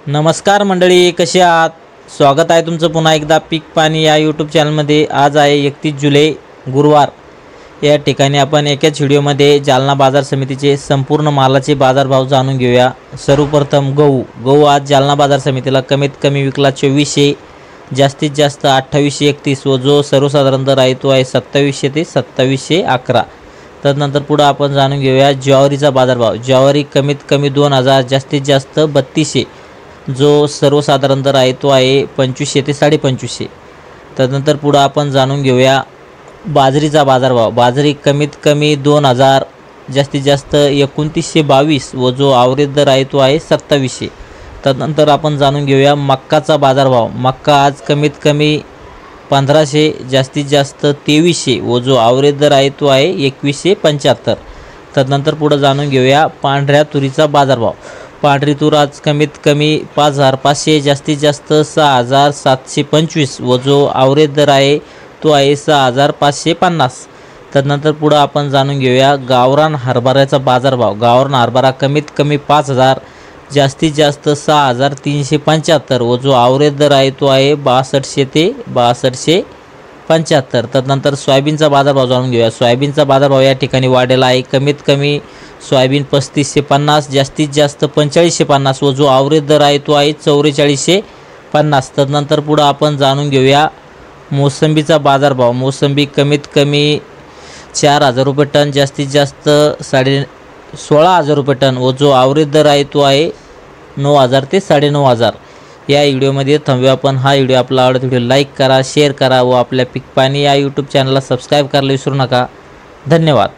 नमस्कार मंडळी, कसे आहात? स्वागत आहे तुमचं पुन्हा एकदा पीक पाणी या यूट्यूब चॅनलमध्ये। आज आहे 31 जुलै गुरुवार। या ठिकाणी आपण एकाच व्हिडिओमध्ये जालना बाजार समितीचे संपूर्ण मालाचे बाजारभाव जाणून घेऊया। सर्वप्रथम गहू आज जालना बाजार समितीला कमीत कमी विकला 2400, जास्तीत जास्त 2831 व जो सर्वसाधारण दर आहे तो आहे 2700 ते 2711। तदनंतर पुढे आपण जाणून घेऊया ज्वारीचा बाजारभाव। ज्वारी कमीत कमी 2000, जास्तीत जास्त 3200, जो सर्वसाधारण दर आहे तो आहे 2500 ते 2550। तदनंतर पुढे आपण जाणून घेऊया बाजरीचा बाजारभाव। बाजरी कमीत कमी 2000, जास्तीत जास्त 2922 व जो आवरेज दर आहे तो आहे 2700। तदनंतर आपण जाणून घेऊया मक्काचा बाजारभाव। मक्का आज कमीत कमी 1500, जास्तीत जास्त 2300 व जो आवरेज दर आहे तो आहे 2175। तदनंतर पुढे जाणून घेऊया पांढऱ्या तुरीचा बाजारभाव। पांढरी तूर आज कमीत कमी 5500, जास्तीत जास्त 6725 व जो आवरेज दर आहे तो आहे 6550। तदनंतर पुढे आपण जाणून घेऊया गावरान हरभऱ्याचा बाजारभाव। गावरान हरभरा कमीत कमी 5000, जास्तीत जास्त 6375 व जो आवरेज दर आहे तो आहे 6200 ते 6275। तदनंतर सोयाबीनचा बाजारभाव जाणून घेऊया। सोयाबीनचा बाजारभाव या ठिकाणी वाढलेला आहे। कमीत कमी सोयाबीन 3550, जास्तीत जास्त 4550 व जो आवरेज दर आहे तो आहे 4450। तदनंतर पुढे आपण जाणून घेऊया मोसंबीचा बाजारभाव। मोसंबी कमीत कमी 4000 रुपये टन, जास्तीत जास्त 16000 रुपये टन व जो आवरेज दर आहे तो आहे 9000 ते 9500। या व्हिडिओमध्ये थांबूया आपण। हा व्हिडिओ आपला आवडला व्हिडिओ लाईक करा, शेअर करा व आपल्या पीक पाणी या यूट्यूब चॅनलला सबस्क्राईब करायला विसरू नका। धन्यवाद।